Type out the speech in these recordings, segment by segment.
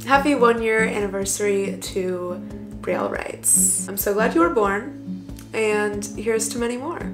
Happy 1-year anniversary to Brielle Writes. I'm so glad you were born, and here's to many more.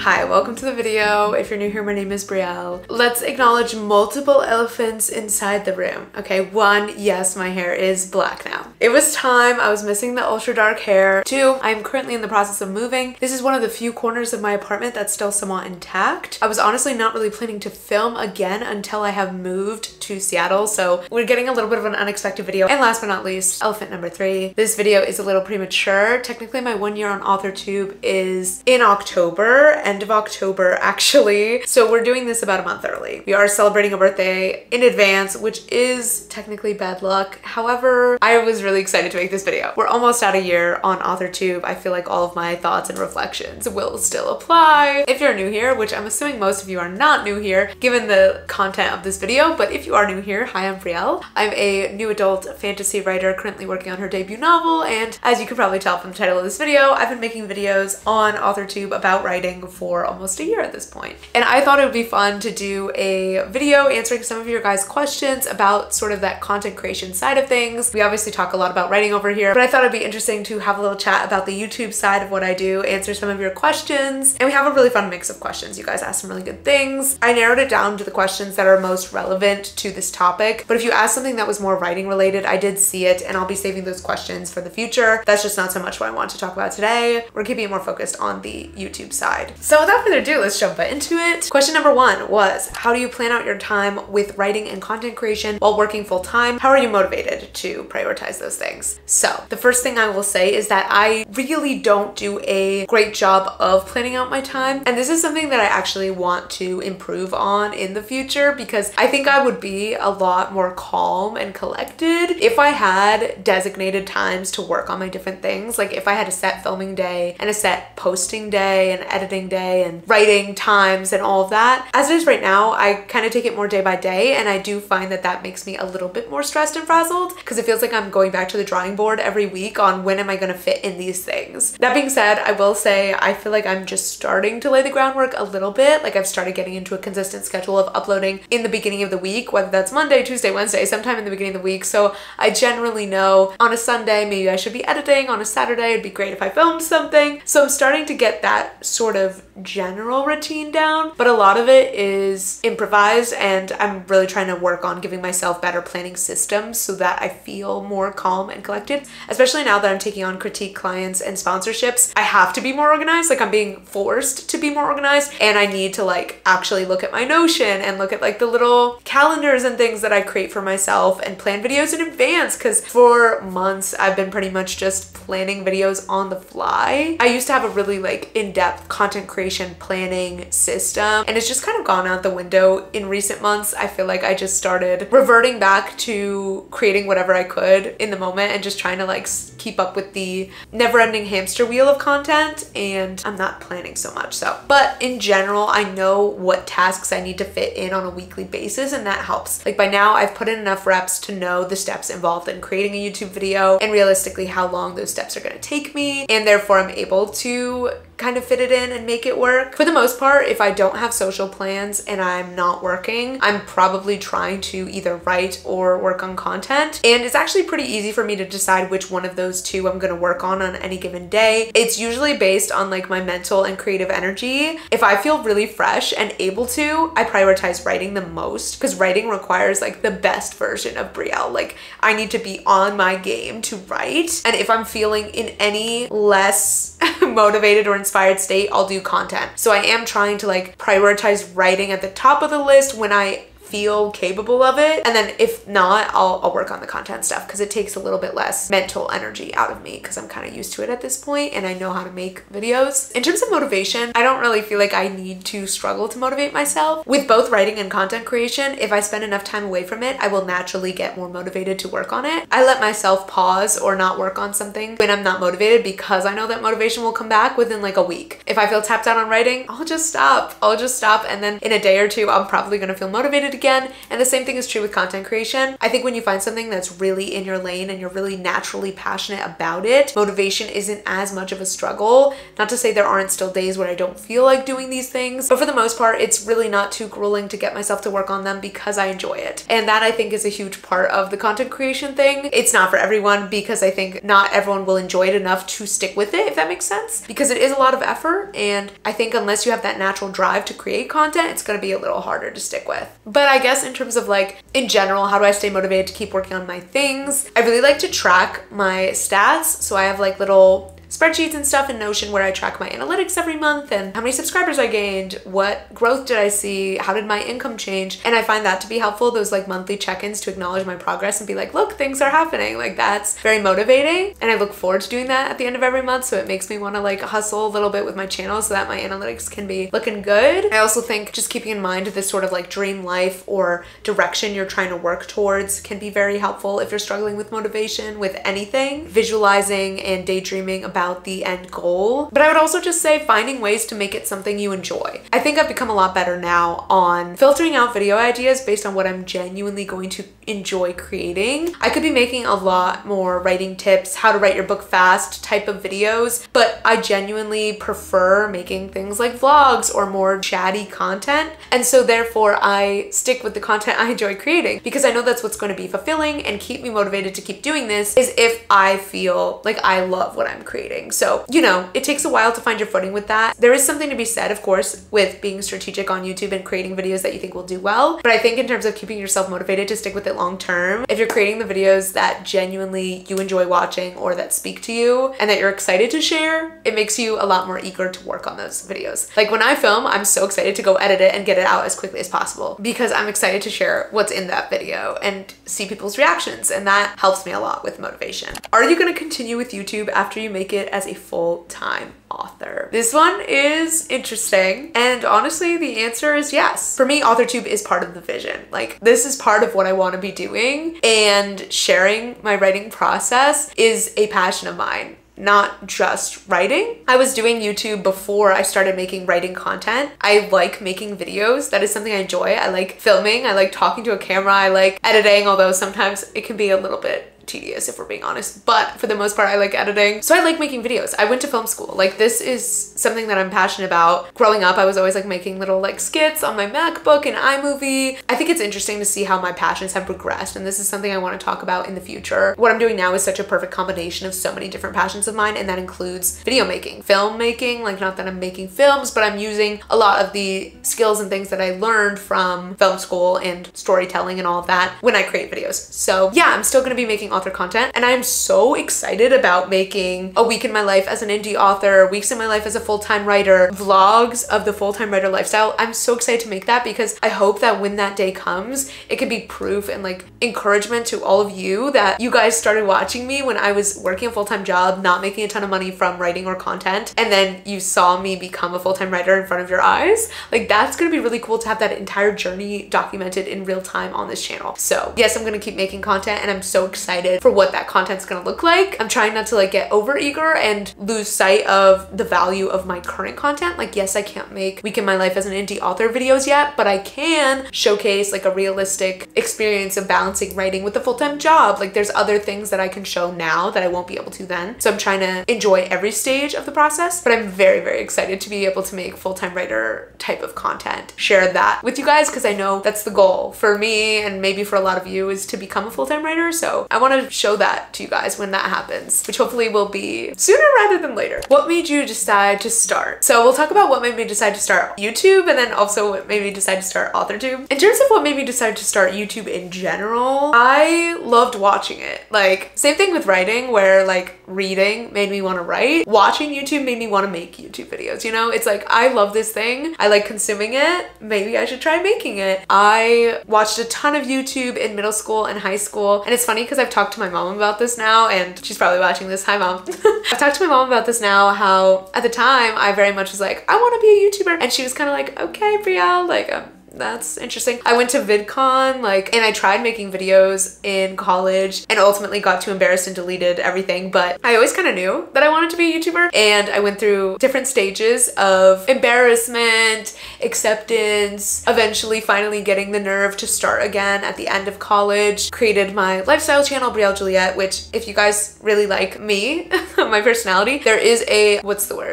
Hi, welcome to the video. If you're new here, my name is Brielle. Let's acknowledge multiple elephants inside the room. Okay, 1, yes, my hair is black now. It was time. I was missing the ultra dark hair. 2, I'm currently in the process of moving. This is one of the few corners of my apartment that's still somewhat intact. I was honestly not really planning to film again until I have moved to Seattle, so we're getting a little bit of an unexpected video. And last but not least, elephant number 3. This video is a little premature. Technically, my 1 year on authortube is in October, end of October actually. So we're doing this about a month early. We are celebrating a birthday in advance, which is technically bad luck. However, I was really excited to make this video. We're almost at a year on authortube. I feel like all of my thoughts and reflections will still apply. If you're new here, which I'm assuming most of you are not new here given the content of this video, but if you are new here, hi, I'm Brielle. I'm a new adult fantasy writer currently working on her debut novel, and as you can probably tell from the title of this video, I've been making videos on authortube about writing for almost a year at this point. And I thought it would be fun to do a video answering some of your guys' questions about sort of that content creation side of things. We obviously talk a lot about writing over here, but I thought it'd be interesting to have a little chat about the YouTube side of what I do, answer some of your questions, and we have a really fun mix of questions. You guys asked some really good things. I narrowed it down to the questions that are most relevant to this topic, but if you asked something that was more writing related, I did see it, and I'll be saving those questions for the future. That's just not so much what I want to talk about today. We're keeping it more focused on the YouTube side. So without further ado, let's jump right into it. Question number 1 was, how do you plan out your time with writing and content creation while working full time? How are you motivated to prioritize those things? So the first thing I will say is that I really don't do a great job of planning out my time. And this is something that I actually want to improve on in the future, because I think I would be a lot more calm and collected if I had designated times to work on my different things. Like if I had a set filming day and a set posting day and editing day and writing times and all of that. As it is right now, I kind of take it more day by day, and I do find that that makes me a little bit more stressed and frazzled because it feels like I'm going back to the drawing board every week on when am I going to fit in these things. That being said, I will say I feel like I'm just starting to lay the groundwork a little bit. Like I've started getting into a consistent schedule of uploading in the beginning of the week, whether that's Monday, Tuesday, Wednesday, sometime in the beginning of the week. So I generally know on a Sunday, maybe I should be editing. On a Saturday, it'd be great if I filmed something. So I'm starting to get that sort of general routine down, but a lot of it is improvised, and I'm really trying to work on giving myself better planning systems so that I feel more calm and collected, especially now that I'm taking on critique clients and sponsorships. I have to be more organized. Like I'm being forced to be more organized, and I need to like actually look at my Notion and look at like the little calendars and things that I create for myself and plan videos in advance, because for months I've been pretty much just planning videos on the fly. I used to have a really like in-depth content creation planning system, and it's just kind of gone out the window in recent months. I feel like I just started reverting back to creating whatever I could in the moment and just trying to like keep up with the never-ending hamster wheel of content, and I'm not planning so much. So, but in general, I know what tasks I need to fit in on a weekly basis, and that helps. Like by now I've put in enough reps to know the steps involved in creating a YouTube video and realistically how long those steps are going to take me, and therefore I'm able to kind of fit it in and make it work. For the most part, if I don't have social plans and I'm not working, I'm probably trying to either write or work on content. And it's actually pretty easy for me to decide which one of those two I'm gonna work on any given day. It's usually based on like my mental and creative energy. If I feel really fresh and able to, I prioritize writing the most, because writing requires like the best version of Brielle. Like I need to be on my game to write. And if I'm feeling in any less motivated or inspired state, I'll do content. So I am trying to like prioritize writing at the top of the list when I feel capable of it, and then if not, I'll work on the content stuff because it takes a little bit less mental energy out of me because I'm kind of used to it at this point and I know how to make videos. In terms of motivation, I don't really feel like I need to struggle to motivate myself. With both writing and content creation, if I spend enough time away from it, I will naturally get more motivated to work on it. I let myself pause or not work on something when I'm not motivated because I know that motivation will come back within like a week. If I feel tapped out on writing, I'll just stop, and then in a day or two, I'm probably gonna feel motivated again. And the same thing is true with content creation. I think when you find something that's really in your lane and you're really naturally passionate about it, motivation isn't as much of a struggle. Not to say there aren't still days where I don't feel like doing these things, but for the most part, it's really not too grueling to get myself to work on them because I enjoy it. And that I think is a huge part of the content creation thing. It's not for everyone because I think not everyone will enjoy it enough to stick with it, if that makes sense, because it is a lot of effort. And I think unless you have that natural drive to create content, it's going to be a little harder to stick with. But I guess in terms of like, in general, how do I stay motivated to keep working on my things? I really like to track my stats. So I have like little spreadsheets and stuff in Notion where I track my analytics every month and how many subscribers I gained, what growth did I see, how did my income change, and I find that to be helpful, those like monthly check-ins to acknowledge my progress and be like, look, things are happening. Like that's very motivating, and I look forward to doing that at the end of every month, so it makes me want to like hustle a little bit with my channel so that my analytics can be looking good. I also think just keeping in mind this sort of like dream life or direction you're trying to work towards can be very helpful if you're struggling with motivation with anything, visualizing and daydreaming about the end goal. But I would also just say finding ways to make it something you enjoy. I think I've become a lot better now on filtering out video ideas based on what I'm genuinely going to enjoy creating. I could be making a lot more writing tips, how to write your book fast type of videos, but I genuinely prefer making things like vlogs or more chatty content. And so therefore I stick with the content I enjoy creating because I know that's what's going to be fulfilling and keep me motivated to keep doing this is if I feel like I love what I'm creating. So, you know, it takes a while to find your footing with that. There is something to be said, of course, with being strategic on YouTube and creating videos that you think will do well. But I think in terms of keeping yourself motivated to stick with it long term, if you're creating the videos that genuinely you enjoy watching or that speak to you and that you're excited to share, it makes you a lot more eager to work on those videos. Like when I film, I'm so excited to go edit it and get it out as quickly as possible because I'm excited to share what's in that video and see people's reactions, and that helps me a lot with motivation. Are you going to continue with YouTube after you make it as a full-time author? This one is interesting, and honestly the answer is yes. For me, authortube is part of the vision. Like this is part of what I want to be doing, and sharing my writing process is a passion of mine. Not just writing. I was doing YouTube before I started making writing content. I like making videos. That is something I enjoy. I like filming. I like talking to a camera. I like editing, although sometimes it can be a little bit tedious if we're being honest, but for the most part I like editing. So I like making videos. I went to film school. Like this is something that I'm passionate about. Growing up I was always like making little like skits on my MacBook and iMovie. I think it's interesting to see how my passions have progressed, and this is something I want to talk about in the future. What I'm doing now is such a perfect combination of so many different passions of mine, and that includes video making, film making, like not that I'm making films, but I'm using a lot of the skills and things that I learned from film school and storytelling and all of that when I create videos. So yeah, I'm still gonna be making author content, and I'm so excited about making a week in my life as an indie author, weeks in my life as a full-time writer, vlogs of the full-time writer lifestyle. I'm so excited to make that because I hope that when that day comes, it could be proof and like encouragement to all of you that you guys started watching me when I was working a full-time job, not making a ton of money from writing or content, and then you saw me become a full-time writer in front of your eyes. Like that's gonna be really cool to have that entire journey documented in real time on this channel. So yes, I'm gonna keep making content, and I'm so excited for what that content's gonna look like. I'm trying not to like get over eager and lose sight of the value of my current content. Like yes, I can't make week in my life as an indie author videos yet, but I can showcase like a realistic experience of balancing writing with a full-time job. Like there's other things that I can show now that I won't be able to then. So I'm trying to enjoy every stage of the process, but I'm very, very excited to be able to make full-time writer type of content, share that with you guys, because I know that's the goal for me and maybe for a lot of you is to become a full-time writer. So I want to show that to you guys when that happens, which hopefully will be sooner rather than later. What made you decide to start? So we'll talk about what made me decide to start YouTube, and then also what made me decide to start authortube. In terms of what made me decide to start YouTube in general, I loved watching it. Like same thing with writing, where like reading made me want to write. Watching YouTube made me want to make YouTube videos, you know? It's like I love this thing. I like consuming it. Maybe I should try making it. I watched a ton of YouTube in middle school and high school, and it's funny because I've talked to my mom about this now, and she's probably watching this. Hi mom. I've talked to my mom about this now, how at the time I very much was like, I want to be a YouTuber, and she was kind of like, okay Brielle, like that's interesting. I went to VidCon, and I tried making videos in college and ultimately got too embarrassed and deleted everything, but I always kind of knew that I wanted to be a YouTuber, and I went through different stages of embarrassment, acceptance, eventually finally getting the nerve to start again at the end of college, created my lifestyle channel, Brielle Juliet, which if you guys really like me, my personality, there is a,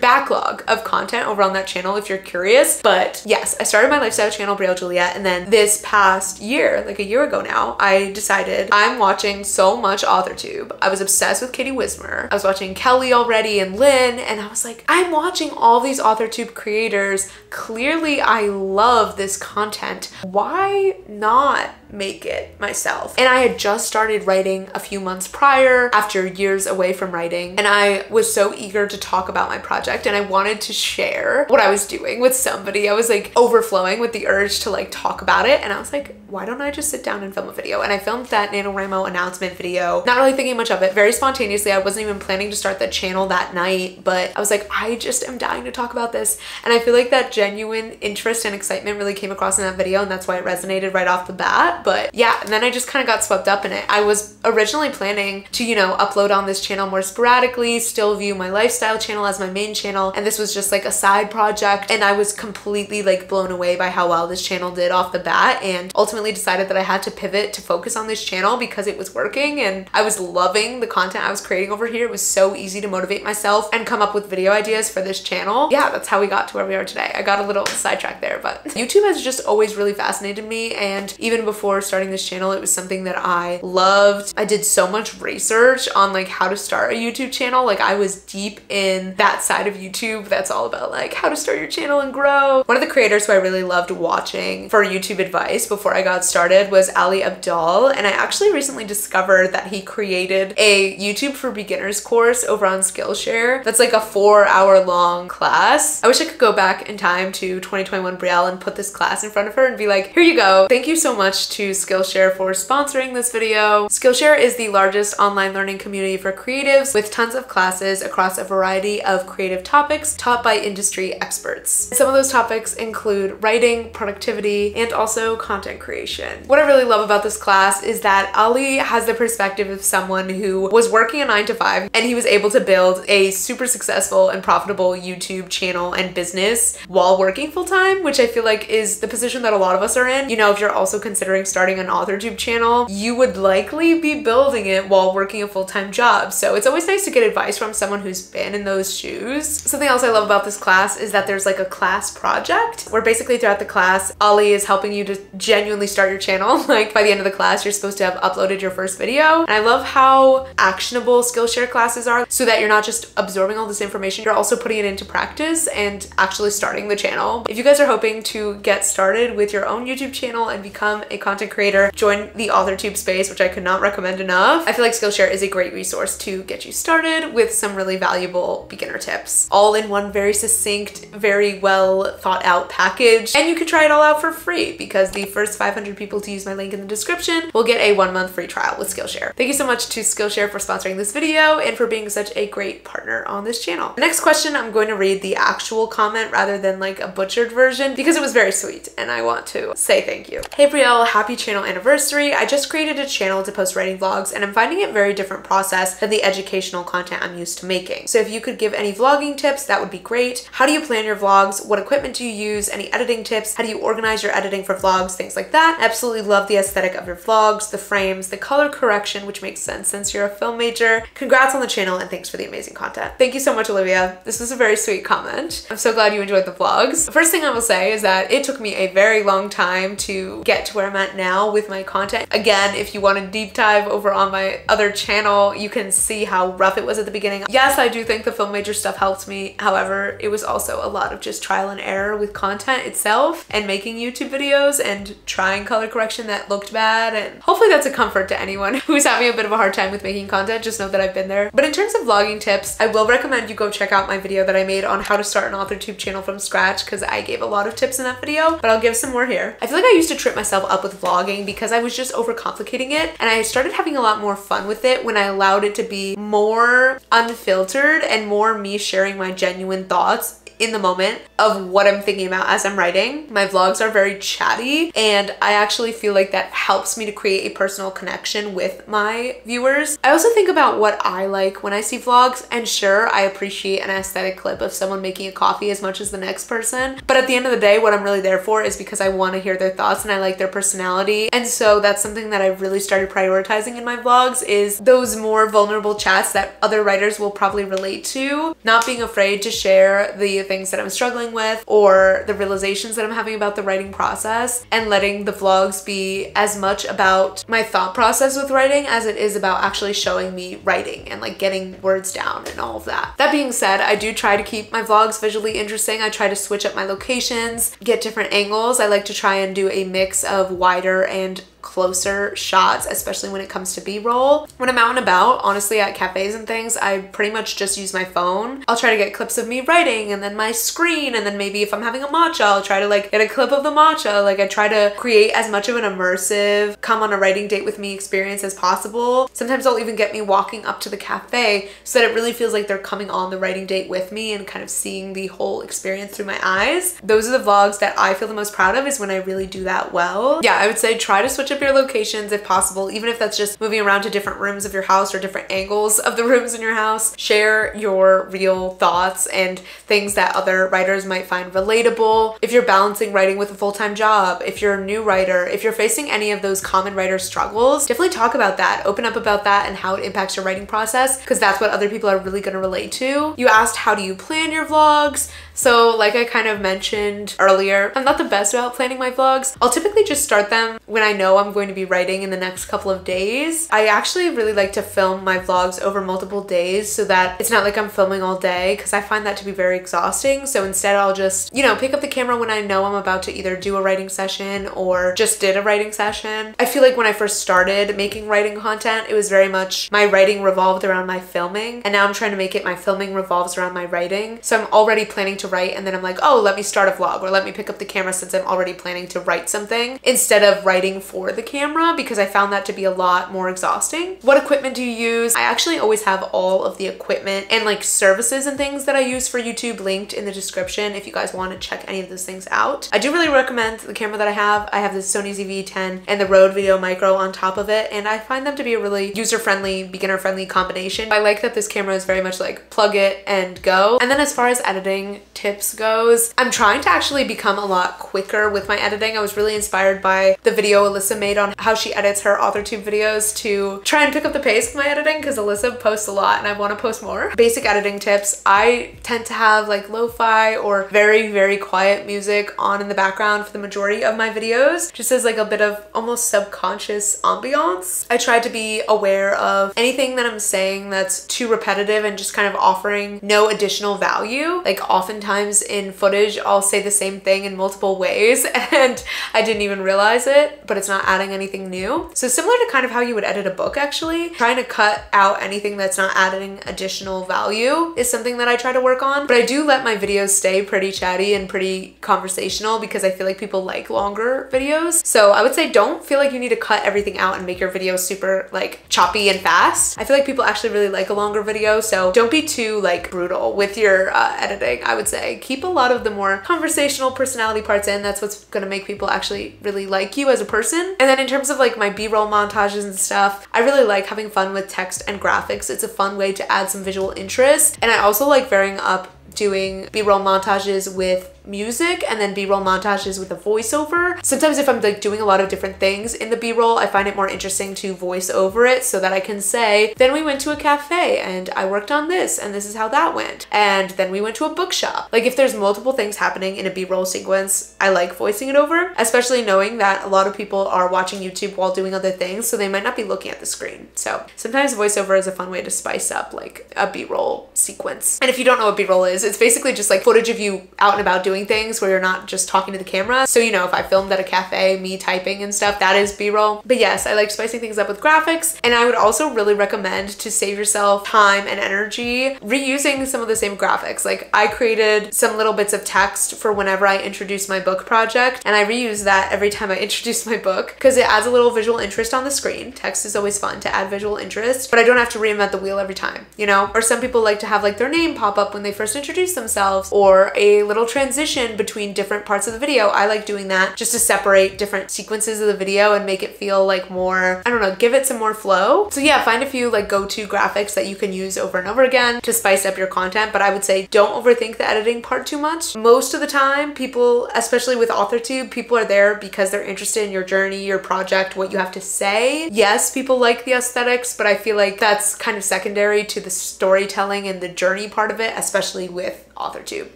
backlog of content over on that channel if you're curious. But yes, I started my lifestyle channel, Brielle Juliet, and then this past year, like a year ago now, I decided I'm watching so much authortube. I was obsessed with Katie Wismer. I was watching Kelly already and Lynn, and I was like, I'm watching all these authortube creators. Clearly I love this content. Why not make it myself? And I had just started writing a few months prior after years away from writing, and I was so eager to talk about my project and I wanted to share what I was doing with somebody. I was like overflowing with the urge to like talk about it, and I was like, why don't I just sit down and film a video? And I filmed that NaNoWriMo announcement video, not really thinking much of it, very spontaneously. I wasn't even planning to start the channel that night, but I was like, I just am dying to talk about this. And I feel like that genuine interest and excitement really came across in that video, and that's why it resonated right off the bat. But yeah, and then I just kind of got swept up in it. I was originally planning to, you know, upload on this channel more sporadically, still view my lifestyle channel as my main channel, and this was just like a side project, and I was completely like blown away by how well this channel did off the bat, and ultimately decided that I had to pivot to focus on this channel because it was working and I was loving the content I was creating over here. It was so easy to motivate myself and come up with video ideas for this channel. Yeah, that's how we got to where we are today. I got a little sidetracked there, but YouTube has just always really fascinated me, and even before starting this channel, it was something that I loved. I did so much research on like how to start a YouTube channel. Like I was deep in that side of YouTube that's all about like how to start your channel and grow. One of the creators who I really loved watching for YouTube advice before I got started was Ali Abdal, and I actually recently discovered that he created a YouTube for beginners course over on Skillshare that's like a 4-hour long class. I wish I could go back in time to 2021 Brielle and put this class in front of her and be like, here you go. Thank you so much to Skillshare for sponsoring this video. Skillshare is the largest online learning community for creatives with tons of classes across a variety of creative topics taught by industry experts. Some of those topics include writing, productivity, and also content creation. What I really love about this class is that Ali has the perspective of someone who was working a 9-to-5 and he was able to build a super successful and profitable YouTube channel and business while working full-time, which I feel like is the position that a lot of us are in. You know, if you're also considering starting an authortube channel, you would likely be building it while working a full-time job. So it's always nice to get advice from someone who's been in those shoes. Something else I love about this class is that there's like a class project where basically throughout the class, Ali is helping you to genuinely start your channel. Like by the end of the class, you're supposed to have uploaded your first video. And I love how actionable Skillshare classes are so that you're not just absorbing all this information, you're also putting it into practice and actually starting the channel. If you guys are hoping to get started with your own YouTube channel and become a content creator, join the authortube space, which I could not recommend enough. I feel like Skillshare is a great resource to get you started with some really valuable beginner tips, all in one very succinct, very well thought out package. And you can try it all out for free because the first 500 people to use my link in the description will get a 1-month free trial with Skillshare. Thank you so much to Skillshare for sponsoring this video and for being such a great partner on this channel. The next question, I'm going to read the actual comment rather than like a butchered version because it was very sweet and I want to say thank you. Hey Brielle, happy channel anniversary. I just created a channel to post writing vlogs and I'm finding it a very different process than the educational content I'm used to making. So if you could give any vlogging tips, that would be great. How do you plan your vlogs? What equipment do you use? Any editing tips? How do you organize your editing for vlogs? Things like that. I absolutely love the aesthetic of your vlogs, the frames, the color correction, which makes sense since you're a film major. Congrats on the channel and thanks for the amazing content. Thank you so much, Olivia. This was a very sweet comment. I'm so glad you enjoyed the vlogs. The first thing I will say is that it took me a very long time to get to where I'm at now with my content. Again, if you want to deep dive over on my other channel, you can see how rough it was at the beginning. Yes, I do think the film major stuff helped me. However, it was also a lot of just trial and error with content itself and making YouTube videos and trying color correction that looked bad. And hopefully that's a comfort to anyone who's having a bit of a hard time with making content. Just know that I've been there. But in terms of vlogging tips, I will recommend you go check out my video that I made on how to start an authortube channel from scratch because I gave a lot of tips in that video, but I'll give some more here. I feel like I used to trip myself up with vlogging because I was just overcomplicating it, and I started having a lot more fun with it when I allowed it to be more unfiltered and more me sharing my genuine thoughts in the moment of what I'm thinking about as I'm writing. My vlogs are very chatty, and I actually feel like that helps me to create a personal connection with my viewers. I also think about what I like when I see vlogs, and sure, I appreciate an aesthetic clip of someone making a coffee as much as the next person, but at the end of the day, what I'm really there for is because I want to hear their thoughts and I like their personality. And so that's something that I've really started prioritizing in my vlogs, is those more vulnerable chats that other writers will probably relate to. Not being afraid to share the things that I'm struggling with or the realizations that I'm having about the writing process, and letting the vlogs be as much about my thought process with writing as it is about actually showing me writing and like getting words down and all of that. That being said, I do try to keep my vlogs visually interesting. I try to switch up my locations, get different angles. I like to try and do a mix of wider and closer shots, especially when it comes to b-roll. When I'm out and about, honestly, at cafes and things, I pretty much just use my phone. I'll try to get clips of me writing, and then my screen, and then maybe if I'm having a matcha, I'll try to like get a clip of the matcha. Like, I try to create as much of an immersive come on a writing date with me experience as possible. Sometimes I'll even get me walking up to the cafe so that it really feels like they're coming on the writing date with me and kind of seeing the whole experience through my eyes. Those are the vlogs that I feel the most proud of, is when I really do that well. Yeah, I would say try to switch up your locations if possible, even if that's just moving around to different rooms of your house or different angles of the rooms in your house. Share your real thoughts and things that other writers might find relatable. If you're balancing writing with a full-time job, if you're a new writer, if you're facing any of those common writer struggles, definitely talk about that. Open up about that and how it impacts your writing process, because that's what other people are really going to relate to. You asked, how do you plan your vlogs? So like I kind of mentioned earlier, I'm not the best about planning my vlogs. I'll typically just start them when I know I'm going to be writing in the next couple of days. I actually really like to film my vlogs over multiple days so that it's not like I'm filming all day, because I find that to be very exhausting. So instead I'll just, you know, pick up the camera when I know I'm about to either do a writing session or just did a writing session. I feel like when I first started making writing content, it was very much my writing revolved around my filming, and now I'm trying to make it my filming revolves around my writing. So I'm already planning to write, and then I'm like, oh, let me start a vlog, or let me pick up the camera since I'm already planning to write something, instead of writing for the camera, because I found that to be a lot more exhausting. What equipment do you use? I actually always have all of the equipment and like services and things that I use for YouTube linked in the description if you guys want to check any of those things out. I do really recommend the camera that I have. I have the Sony ZV-10 and the Rode Video Micro on top of it, and I find them to be a really user-friendly, beginner-friendly combination. I like that this camera is very much like plug it and go. And then as far as editing tips goes, I'm trying to actually become a lot quicker with my editing. I was really inspired by the video Alyssa made on how she edits her authortube videos to try and pick up the pace with my editing, because Alyssa posts a lot and I want to post more. Basic editing tips, I tend to have like lo-fi or very, very quiet music on in the background for the majority of my videos, just as like a bit of almost subconscious ambiance. I try to be aware of anything that I'm saying that's too repetitive and just kind of offering no additional value. Like oftentimes in footage, I'll say the same thing in multiple ways and I didn't even realize it, but it's not adding anything new. So similar to kind of how you would edit a book, actually, trying to cut out anything that's not adding additional value is something that I try to work on. But I do let my videos stay pretty chatty and pretty conversational, because I feel like people like longer videos. So I would say don't feel like you need to cut everything out and make your video super like choppy and fast. I feel like people actually really like a longer video, so don't be too like brutal with your editing. I would say keep a lot of the more conversational personality parts in. That's what's gonna make people actually really like you as a person. And then in terms of like my b-roll montages and stuff, I really like having fun with text and graphics. It's a fun way to add some visual interest. And I also like varying up doing b-roll montages with music and then b-roll montages with a voiceover. Sometimes if I'm like doing a lot of different things in the b-roll, I find it more interesting to voice over it so that I can say, then we went to a cafe and I worked on this and this is how that went, and then we went to a bookshop. Like if there's multiple things happening in a b-roll sequence, I like voicing it over, especially knowing that a lot of people are watching YouTube while doing other things, so they might not be looking at the screen. So sometimes voiceover is a fun way to spice up like a b-roll sequence. And if you don't know what b-roll is, it's basically just like footage of you out and about doing things where you're not just talking to the camera. So, you know, if I filmed at a cafe, me typing and stuff, that is b-roll. But yes, I like spicing things up with graphics. And I would also really recommend, to save yourself time and energy, reusing some of the same graphics. Like I created some little bits of text for whenever I introduce my book project, and I reuse that every time I introduce my book because it adds a little visual interest on the screen. Text is always fun to add visual interest, but I don't have to reinvent the wheel every time, you know? Or some people like to have like their name pop up when they first introduce themselves, or a little transition between different parts of the video. I like doing that just to separate different sequences of the video and make it feel like more, I don't know, give it some more flow. So yeah, find a few like go-to graphics that you can use over and over again to spice up your content. But I would say don't overthink the editing part too much. Most of the time, people, especially with authortube, people are there because they're interested in your journey, your project, what you have to say. Yes, people like the aesthetics, but I feel like that's kind of secondary to the storytelling and the journey part of it, especially with authortube.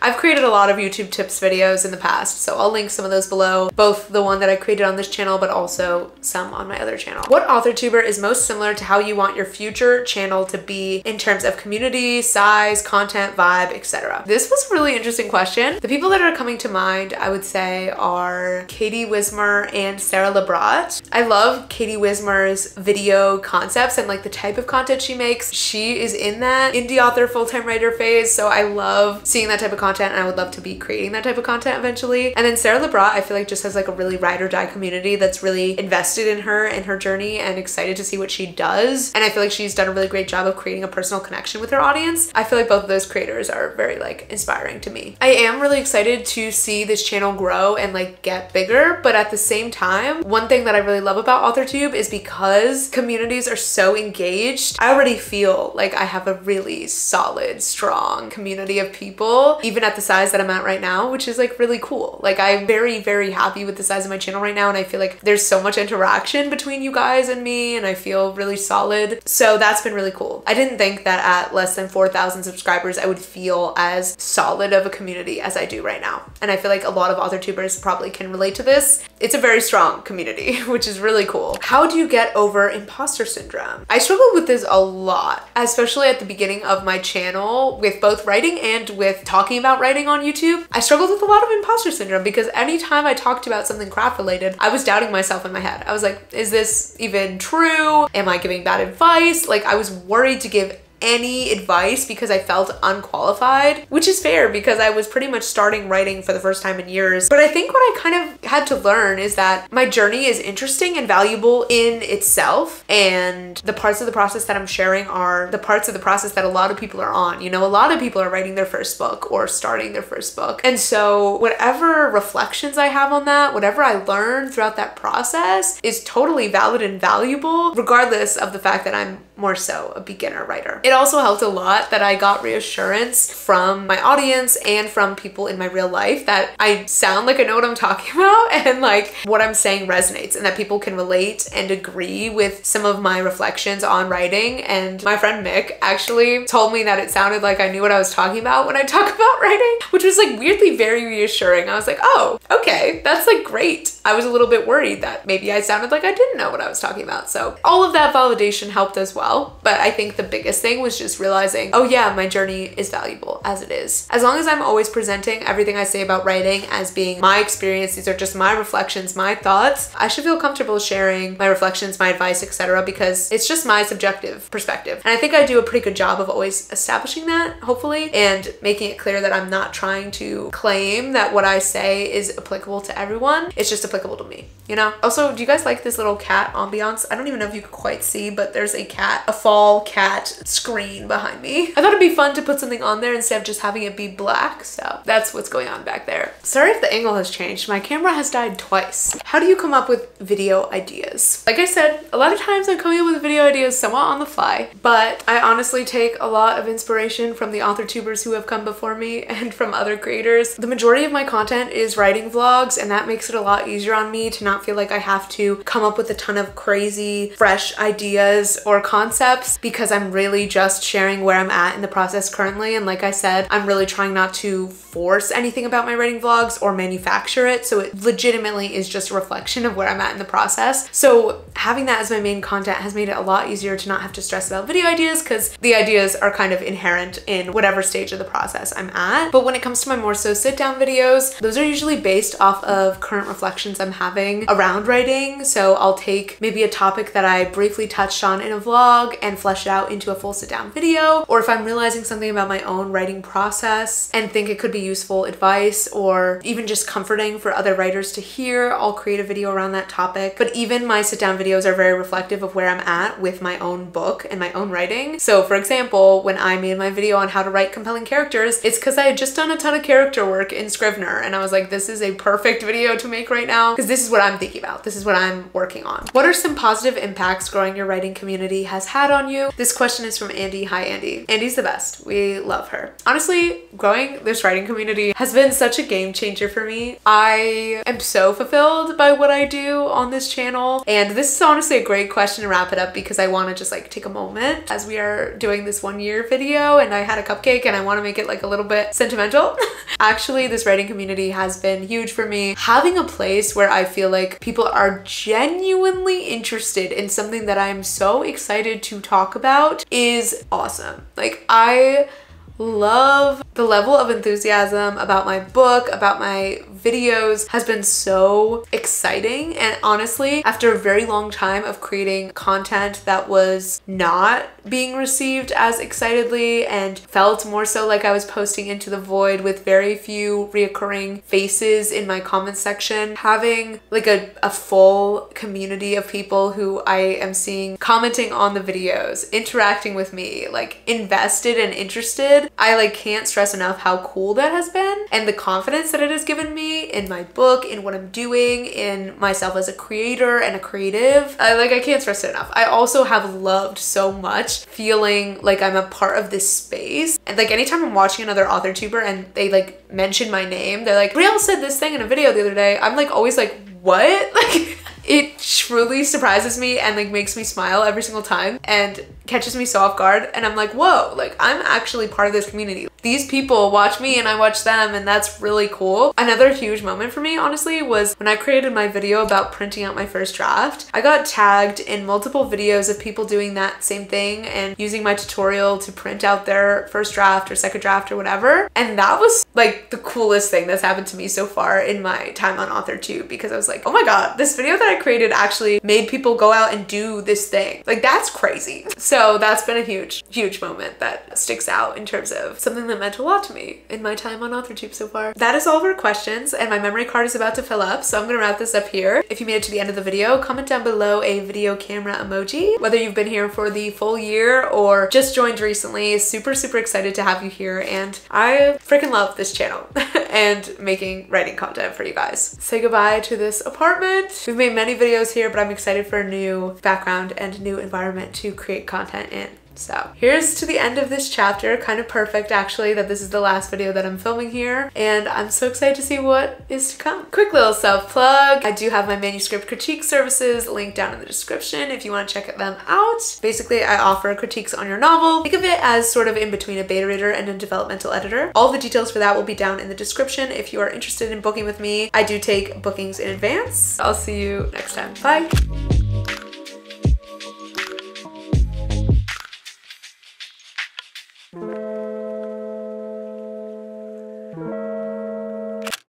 I've created a lot of YouTube tips videos in the past, so I'll link some of those below, both the one that I created on this channel, but also some on my other channel. What authortuber is most similar to how you want your future channel to be in terms of community, size, content, vibe, etc.? This was a really interesting question. The people that are coming to mind, I would say, are Katie Wismer and Sarah Labrat. I love Katie Wismer's video concepts and like the type of content she makes. She is in that indie author, full-time writer phase, so I love seeing that type of content, and I would love to be creating that type of content eventually. And then Sarah Labrat, I feel like just has like a really ride or die community that's really invested in her and her journey and excited to see what she does. And I feel like she's done a really great job of creating a personal connection with her audience. I feel like both of those creators are very like inspiring to me. I am really excited to see this channel grow and like get bigger, but at the same time, one thing that I really love about authortube is because communities are so engaged, I already feel like I have a really solid, strong community of people, even at the size that I'm at right now, which is like really cool. Like I'm very, very happy with the size of my channel right now, and I feel like there's so much interaction between you guys and me, and I feel really solid. So that's been really cool. I didn't think that at less than 4,000 subscribers, I would feel as solid of a community as I do right now. And I feel like a lot of authortubers probably can relate to this. It's a very strong community, which is really cool. How do you get over imposter syndrome? I struggled with this a lot, especially at the beginning of my channel with both writing and with talking about writing on YouTube. I struggled with a lot of imposter syndrome because anytime I talked about something craft related, I was doubting myself in my head. I was like, is this even true? Am I giving bad advice? Like I was worried to give any advice because I felt unqualified, which is fair because I was pretty much starting writing for the first time in years. But I think what I kind of had to learn is that my journey is interesting and valuable in itself, and the parts of the process that I'm sharing are the parts of the process that a lot of people are on. You know, a lot of people are writing their first book or starting their first book. And so whatever reflections I have on that, whatever I learned throughout that process is totally valid and valuable, regardless of the fact that I'm more so a beginner writer. It also helped a lot that I got reassurance from my audience and from people in my real life that I sound like I know what I'm talking about and like what I'm saying resonates, and that people can relate and agree with some of my reflections on writing. And my friend Mick actually told me that it sounded like I knew what I was talking about when I talk about writing, which was like weirdly very reassuring. I was like, oh, okay, that's like great. I was a little bit worried that maybe I sounded like I didn't know what I was talking about. So all of that validation helped as well. But I think the biggest thing was just realizing, oh yeah, my journey is valuable as it is. As long as I'm always presenting everything I say about writing as being my experience, these are just my reflections, my thoughts, I should feel comfortable sharing my reflections, my advice, etc., because it's just my subjective perspective. And I think I do a pretty good job of always establishing that, hopefully, and making it clear that I'm not trying to claim that what I say is applicable to everyone. It's just applicable to me, you know? Also, do you guys like this little cat ambiance? I don't even know if you can quite see, but there's a cat, a fall cat screen behind me. I thought it'd be fun to put something on there instead of just having it be black. So that's what's going on back there. Sorry if the angle has changed. My camera has died twice. How do you come up with video ideas? Like I said, a lot of times I'm coming up with video ideas somewhat on the fly, but I honestly take a lot of inspiration from the authortubers who have come before me and from other creators. The majority of my content is writing vlogs, and that makes it a lot easier on me to not feel like I have to come up with a ton of crazy, fresh ideas or concepts, because I'm really just sharing where I'm at in the process currently. And like I said, I'm really trying not to force anything about my writing vlogs or manufacture it. So it legitimately is just a reflection of where I'm at in the process. So having that as my main content has made it a lot easier to not have to stress about video ideas, because the ideas are kind of inherent in whatever stage of the process I'm at. But when it comes to my more so sit down videos, those are usually based off of current reflections I'm having around writing. So I'll take maybe a topic that I briefly touched on in a vlog and flesh it out into a full sit sit-down video, or if I'm realizing something about my own writing process and think it could be useful advice or even just comforting for other writers to hear, I'll create a video around that topic. But even my sit-down videos are very reflective of where I'm at with my own book and my own writing. So for example, when I made my video on how to write compelling characters, it's because I had just done a ton of character work in Scrivener, and I was like, this is a perfect video to make right now because this is what I'm thinking about. This is what I'm working on. What are some positive impacts growing your writing community has had on you? This question is from Andy. Hi, Andy. Andy's the best. We love her. Honestly, growing this writing community has been such a game changer for me. I am so fulfilled by what I do on this channel, and this is honestly a great question to wrap it up because I want to just like take a moment as we are doing this 1-year video, and I had a cupcake and I want to make it like a little bit sentimental. Actually, this writing community has been huge for me. Having a place where I feel like people are genuinely interested in something that I'm so excited to talk about is awesome. Like, I love the level of enthusiasm about my book, about my videos has been so exciting. And honestly, after a very long time of creating content that was not being received as excitedly and felt more so like I was posting into the void with very few reoccurring faces in my comment section, having like a full community of people who I am seeing commenting on the videos, interacting with me, like invested and interested, I like can't stress enough how cool that has been and the confidence that it has given me in my book, in what I'm doing, in myself as a creator and a creative. I can't stress it enough. I also have loved so much feeling like I'm a part of this space. And like anytime I'm watching another authortuber and they like mention my name, they're like, Brielle said this thing in a video the other day. I'm like always like, what? Like it truly surprises me and like makes me smile every single time and catches me so off guard, and I'm like, whoa, like I'm actually part of this community. These people watch me and I watch them, and that's really cool. Another huge moment for me, honestly, was when I created my video about printing out my first draft. I got tagged in multiple videos of people doing that same thing and using my tutorial to print out their first draft or second draft or whatever. And that was like the coolest thing that's happened to me so far in my time on authortube, because I was like, oh my god, this video that I created actually made people go out and do this thing. Like that's crazy. So that's been a huge moment that sticks out in terms of something that meant a lot to me in my time on authortube so far. That is all of our questions, and my memory card is about to fill up, so I'm gonna wrap this up here. If you made it to the end of the video, comment down below a video camera emoji. Whether you've been here for the full year or just joined recently, super excited to have you here, and I freaking love this channel and making writing content for you guys. Say goodbye to this apartment. We've made many videos here, but I'm excited for a new background and a new environment to create content in. So here's to the end of this chapter. Kind of perfect actually that this is the last video that I'm filming here, and I'm so excited to see what is to come. Quick little self-plug. I do have my manuscript critique services linked down in the description if you want to check them out. Basically, I offer critiques on your novel. Think of it as sort of in between a beta reader and a developmental editor. All the details for that will be down in the description if you are interested in booking with me. I do take bookings in advance. I'll see you next time. Bye.